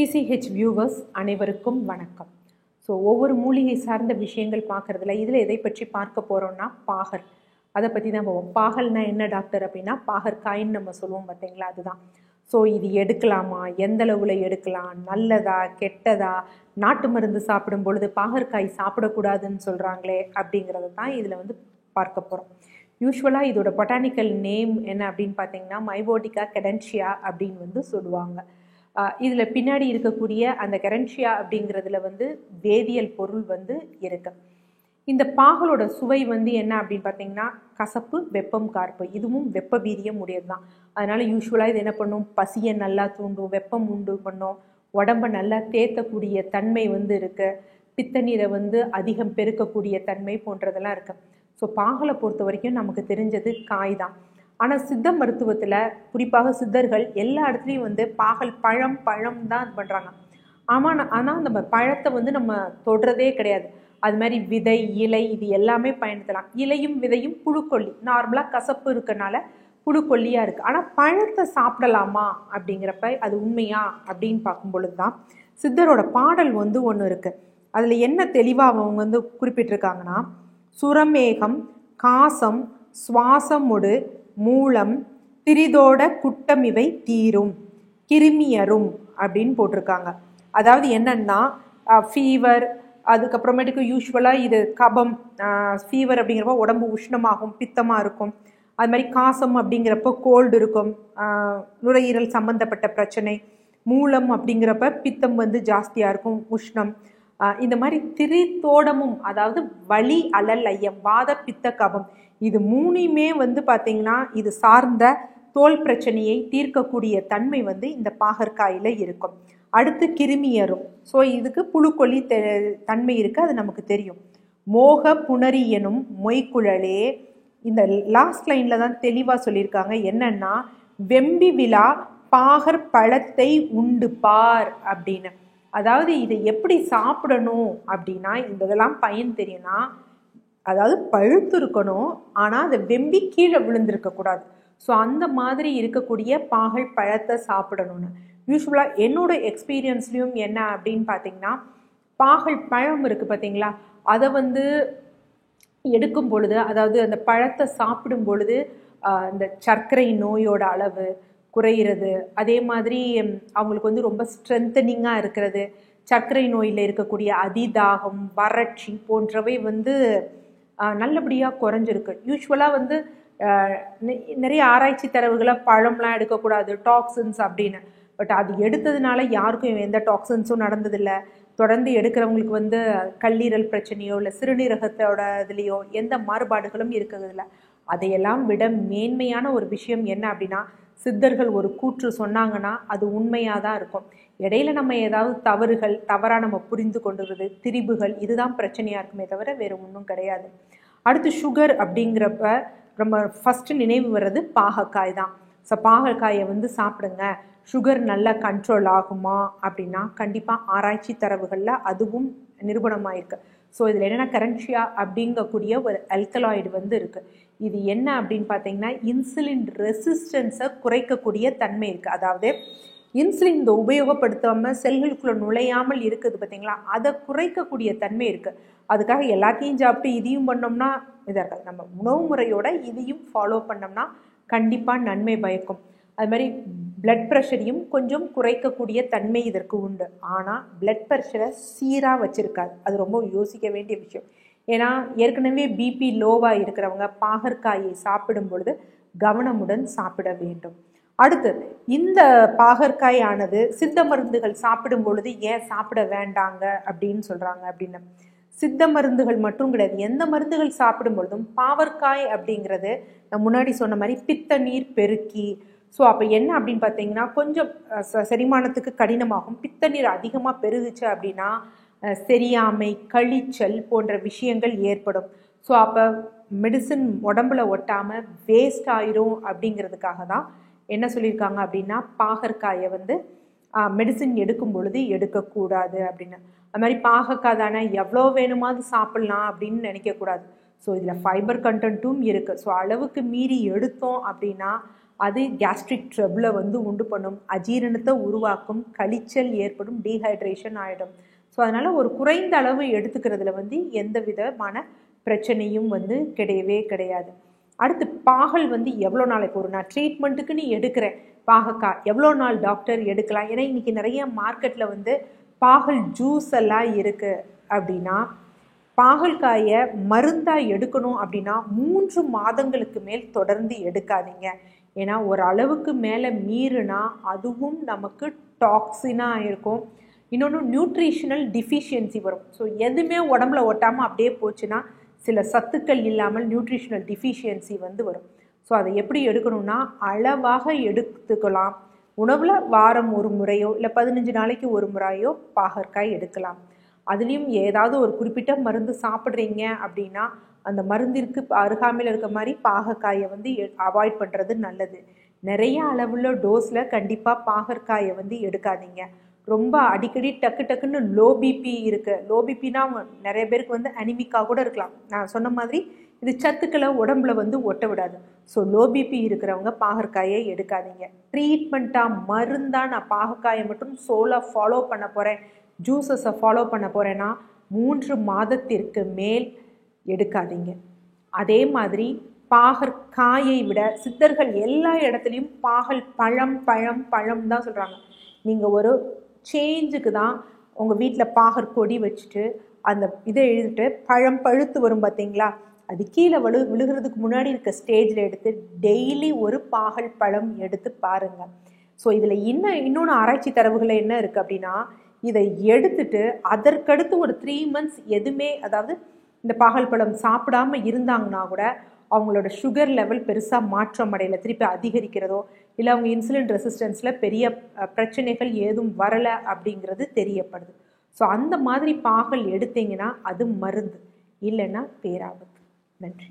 DCH viewers அனைவருக்கும் வணக்கம். So ஒவ்வொரு மூலிகை சார்ந்த விஷயங்கள் பார்க்குறதுல இதில் எதை பற்றி பார்க்க போகிறோம்னா பாகல். அதை பற்றி தான் போவோம். பாகல்னா என்ன டாக்டர் அப்படின்னா பாகற்காயின்னு நம்ம சொல்லுவோம் பார்த்தீங்களா, அதுதான். ஸோ இது எடுக்கலாமா, எந்த அளவில் எடுக்கலாம், நல்லதா கெட்டதா, நாட்டு மருந்து சாப்பிடும் பொழுது பாகற்காய் சாப்பிடக்கூடாதுன்னு சொல்கிறாங்களே அப்படிங்கிறத தான் இதில் பார்க்க போகிறோம். யூஸ்வலாக இதோட பொட்டானிக்கல் நேம் என்ன அப்படின்னு பார்த்தீங்கன்னா மைபோடிகா கெடென்ஷியா அப்படின்னு சொல்லுவாங்க. இதில் பின்னாடி இருக்கக்கூடிய அந்த கெரன்ஷியா அப்படிங்கிறதுல வேதியியல் பொருள் இருக்கு. இந்த பாகலோட சுவை என்ன அப்படின்னு பார்த்தீங்கன்னா கசப்பு, வெப்பம், கார்ப்பு. இதுவும் வெப்ப வீரியம் உடையது தான். அதனால யூஸ்வலாக இது என்ன பண்ணும், பசியை நல்லா தூண்டும், வெப்பம் உண்டு பண்ணும், உடம்பை நல்லா தேத்தக்கூடிய தன்மை இருக்கு, பித்த நீரை அதிகம் பெருக்கக்கூடிய தன்மை போன்றதெல்லாம் இருக்கு. ஸோ பாகலை பொறுத்த வரைக்கும் நமக்கு தெரிஞ்சது காய் தான். ஆனால் சித்த மருத்துவத்தில் குறிப்பாக சித்தர்கள் எல்லா இடத்துலையும் பாகல் பழம் தான் பண்ணுறாங்க. ஆனால் நம்ம பழத்தை நம்ம தொடுறதே கிடையாது. அது மாதிரி விதை, இலை இது எல்லாமே பயன்படுத்தலாம். இலையும் விதையும் புழுக்கொல்லி, நார்மலாக கசப்பு இருக்கனால புழுக்கொல்லியாக இருக்குது. ஆனால் பழத்தை சாப்பிடலாமா அப்படிங்கிறப்ப அது உண்மையா அப்படின்னு பார்க்கும் பொழுது தான் சித்தரோட பாடல் ஒன்று இருக்குது. அதில் என்ன தெளிவாக அவங்க குறிப்பிட்டிருக்காங்கன்னா, சுரமேகம் காசம் சுவாசமுடு மூலம் திரிதோட குட்டமிவை தீரும் கிருமியரும் அப்படின்னு போட்டிருக்காங்க. அதாவது என்னன்னா ஃபீவர், அதுக்கப்புறமேட்டுக்கு யூஸ்வலாக இது கபம், ஃபீவர் அப்படிங்கிறப்ப உடம்பு உஷ்ணமாகும், பித்தமாக இருக்கும். அது மாதிரி காசம் அப்படிங்கிறப்ப கோல்டு இருக்கும், நுரையீரல் சம்பந்தப்பட்ட பிரச்சனை. மூலம் அப்படிங்கிறப்ப பித்தம் ஜாஸ்தியாக இருக்கும், உஷ்ணம். இந்த மாதிரி திரிதோடமும் அதாவது வலி, அலல், ஐயம், வாத, பித்த, கபம் இது மூணுமே பார்த்தீங்கன்னா இது சார்ந்த தோல் பிரச்சனையை தீர்க்கக்கூடிய தன்மை இந்த பாகற்காயில் இருக்கும். அடுத்து கிருமியரும். ஸோ இதுக்கு புழுக்கொல்லி தன்மை இருக்குது, அது நமக்கு தெரியும். மோக புணரி எனும் மொய்குழலே, இந்த லாஸ்ட் லைனில் தான் தெளிவாக சொல்லியிருக்காங்க. என்னன்னா வெம்பி விழா பாகற் பழத்தை உண்டு பார் அப்படின்னு. அதாவது இதை எப்படி சாப்பிடணும் அப்படின்னா இதெல்லாம் பயன் தெரியும்னா, அதாவது பழுத்து இருக்கணும், ஆனால் அதை வெம்பி கீழே விழுந்திருக்கக்கூடாது. ஸோ அந்த மாதிரி இருக்கக்கூடிய பாகல் பழத்தை சாப்பிடணும்னு யூஸ்வலாக என்னோட எக்ஸ்பீரியன்ஸ்லையும் என்ன அப்படின்னு பார்த்தீங்கன்னா, பாகல் பழம் இருக்குது பார்த்தீங்களா, அதை எடுக்கும் பொழுது, அதாவது அந்த பழத்தை சாப்பிடும் பொழுது இந்த சர்க்கரை நோயோட அளவு குறையிறது, அதே மாதிரி அவங்களுக்கு ரொம்ப ஸ்ட்ரென்தனிங்காக இருக்கிறது, சர்க்கரை நோயில் இருக்கக்கூடிய அதிதாகம், வறட்சி போன்றவை நல்லபடியாக குறைஞ்சிருக்கு. யூஸ்வலாக நிறைய ஆராய்ச்சி தரவுகளை பழம்லாம் எடுக்கக்கூடாது, டாக்ஸின்ஸ் அப்படின்னு. பட் அது எடுத்ததுனால யாருக்கும் எந்த டாக்ஸின்ஸும் நடந்ததில்லை. தொடர்ந்து எடுக்கிறவங்களுக்கு கல்லீரல் பிரச்சனையோ இல்லை சிறுநீரகத்தோட இதுலேயோ எந்த மாறுபாடுகளும் இருக்கிறதில்ல. அதையெல்லாம் விட மேன்மையான ஒரு விஷயம் என்ன அப்படின்னா, சித்தர்கள் ஒரு கூற்று சொன்னாங்கன்னா அது உண்மையாக தான் இருக்கும். இடையில நம்ம ஏதாவது தவறாக நம்ம புரிந்து கொண்டுறது, திரிபுகள், இதுதான் பிரச்சனையாக இருக்குமே தவிர வேறு ஒன்றும் கிடையாது. அடுத்து சுகர் அப்படிங்கிறப்ப நம்ம ஃபஸ்ட்டு நினைவு வர்றது பாகற்காய் தான். ஸோ பாகற்காயை சாப்பிடுங்க, சுகர் நல்லா கண்ட்ரோல் ஆகுமா அப்படின்னா கண்டிப்பாக ஆராய்ச்சி தரவுகளில் அதுவும் நிரூபணமாயிருக்கு. ஸோ இதில் என்னென்னா கரன்ஷியா அப்படிங்கக்கூடிய ஒரு அல்கலாய்டு இருக்குது. இது என்ன அப்படின்னு பார்த்தீங்கன்னா இன்சுலின் ரெசிஸ்டன்ஸை குறைக்கக்கூடிய தன்மை இருக்குது. அதாவது இன்சுலின் உபயோகப்படுத்தாமல் செல்களுக்குள்ளே நுழையாமல் இருக்குது பார்த்தீங்களா, அதை குறைக்கக்கூடிய தன்மை இருக்குது. அதுக்காக எல்லாத்தையும் சாப்பிட்டு இதையும் பண்ணோம்னா இதாக இருக்காது. நம்ம உணவு முறையோட இதையும் ஃபாலோ பண்ணோம்னா கண்டிப்பாக நன்மை பயக்கும். அது மாதிரி பிளட் ப்ரெஷரையும் கொஞ்சம் குறைக்கக்கூடிய தன்மை இதற்கு உண்டு. ஆனால் பிளட் ப்ரெஷரை சீராக வச்சுருக்காது. அது ரொம்ப யோசிக்க வேண்டிய விஷயம். ஏன்னா ஏற்கனவே பிபி லோவாக இருக்கிறவங்க பாகற்காயை சாப்பிடும் பொழுது கவனமுடன் சாப்பிட வேண்டும். அடுத்து இந்த பாகற்காய் ஆனது சித்த மருந்துகள் சாப்பிடும் பொழுது ஏன் சாப்பிட வேண்டாங்க அப்படின்னு சொல்கிறாங்க அப்படின்னா, சித்த மருந்துகள் மட்டும் கிடையாது, எந்த மருந்துகள் சாப்பிடும் பொழுதும் பாவற்காய் அப்படிங்கிறது நான் முன்னாடி சொன்ன மாதிரி பித்த நீர் பெருக்கி. ஸோ அப்போ என்ன அப்படின்னு பார்த்தீங்கன்னா கொஞ்சம் செரிமானத்துக்கு கடினமாகும். பித்த நீர் அதிகமாக பெருகுச்சு அப்படின்னா செரியாமை, கழிச்சல் போன்ற விஷயங்கள் ஏற்படும். ஸோ அப்போ மெடிசின் உடம்புல ஒட்டாமல் வேஸ்ட் ஆயிரும் அப்படிங்கிறதுக்காக தான் என்ன சொல்லியிருக்காங்க அப்படின்னா பாகற்காயை மெடிசின் எடுக்கும் பொழுது எடுக்கக்கூடாது அப்படின்னு. அது மாதிரி பாகற்காய் தானே எவ்வளோ வேணுமாவது சாப்பிட்லாம் அப்படின்னு நினைக்கக்கூடாது. ஸோ இதில் ஃபைபர் கண்டென்ட்டும் இருக்குது. ஸோ அளவுக்கு மீறி எடுத்தோம் அப்படின்னா அது கேஸ்ட்ரிக் ட்ரபிளை வந்து உண்டு பண்ணும், அஜீரணத்தை உருவாக்கும், கழிச்சல் ஏற்படும், டீஹைட்ரேஷன் ஆகிடும். ஸோ அதனால் ஒரு குறைந்த அளவு எடுத்துக்கிறதுல வந்து எந்த விதமான பிரச்சனையும் வந்து கிடையவே கிடையாது. அடுத்து பாகல் வந்து எவ்வளோ நாள், இப்போ ஒரு நான் ட்ரீட்மெண்ட்டுக்கு நீ எடுக்கிறேன் பாகக்காய், எவ்வளோ நாள் டாக்டர் எடுக்கலாம்? ஏன்னா இன்றைக்கி நிறைய மார்க்கெட்டில் வந்து பாகல் ஜூஸ் எல்லாம் இருக்குது. அப்படின்னா பாகல்காயை மருந்தாக எடுக்கணும் அப்படின்னா 3 மாதங்களுக்கு மேல் தொடர்ந்து எடுக்காதீங்க. ஏன்னா ஒரு அளவுக்கு மேலே மீறினா அதுவும் நமக்கு டாக்ஸினாக இருக்கும். இன்னொன்று நியூட்ரிஷனல் டிஃபிஷியன்சி வரும். ஸோ எதுவுமே உடம்புல ஒட்டாமல் அப்படியே போச்சுன்னா சில சத்துக்கள் இல்லாமல் நியூட்ரிஷனல் டிஃபிஷியன்சி வந்து வரும். ஸோ அதை எப்படி எடுக்கணும்னா அளவாக எடுத்துக்கலாம். உணவில் வாரம் ஒரு முறையோ இல்லை 15 நாளைக்கு ஒரு முறையோ பாகற்காய் எடுக்கலாம். அதுலேயும் ஏதாவது ஒரு குறிப்பிட்ட மருந்து சாப்பிட்றீங்க அப்படின்னா அந்த மருந்திற்கு அருகாமையில் இருக்க மாதிரி பாகற்காயை வந்து அவாய்ட் பண்ணுறது நல்லது. நிறைய அளவுள்ள டோஸில் கண்டிப்பாக பாகற்காயை வந்து எடுக்காதீங்க. ரொம்ப அடிக்கடி டக்குன்னு லோ பிபி இருக்குது, லோ பிபினா நிறைய பேருக்கு வந்து அனிமிக்காக கூட இருக்கலாம். நான் சொன்ன மாதிரி இது சத்துக்களை உடம்புல வந்து ஒட்ட விடாது. ஸோ லோ பிபி இருக்கிறவங்க பாகற்காயை எடுக்காதீங்க. ட்ரீட்மெண்ட்டாக மருந்தாக நான் பாகற்காயை மட்டும் சோலாக ஃபாலோ பண்ண போகிறேன், ஜூஸஸை ஃபாலோ பண்ண போகிறேன்னா 3 மாதத்திற்கு மேல் எடுக்காதீங்க. அதே மாதிரி பாகற்காயை விட சித்தர்கள் எல்லா இடத்துலையும் பாகல் பழம் பழம் பழம் தான் சொல்கிறாங்க. நீங்கள் ஒரு சேஞ்சுக்கு தான் உங்கள் வீட்டில் பாகற்கொடி வச்சுட்டு அந்த இதை எழுதிட்டு பழம் பழுத்து வரும் பார்த்தீங்களா, அது கீழே விழுகிறதுக்கு முன்னாடி இருக்க ஸ்டேஜில் எடுத்து டெய்லி ஒரு பாகல் பழம் எடுத்து பாருங்கள். ஸோ இதில் இன்னொன்று ஆராய்ச்சி தரவுகளை என்ன இருக்குது அப்படின்னா, இதை எடுத்துட்டு அதற்கடுத்து ஒரு 3 months எதுவுமே, அதாவது இந்த பாகல் பழம் சாப்பிடாமல் இருந்தாங்கன்னா கூட அவங்களோட சுகர் லெவல் பெருசாக மாற்றம் அடையலை, திருப்பி அதிகரிக்கிறதோ இல்லை அவங்க இன்சுலின் ரெசிஸ்டன்ஸில் பெரிய பிரச்சனைகள் ஏதும் வரலை அப்படிங்கிறது தெரியப்படுது. ஸோ அந்த மாதிரி பாகல் எடுத்தீங்கன்னா அது மருந்து, இல்லைன்னா பேராபத்து. நன்றி.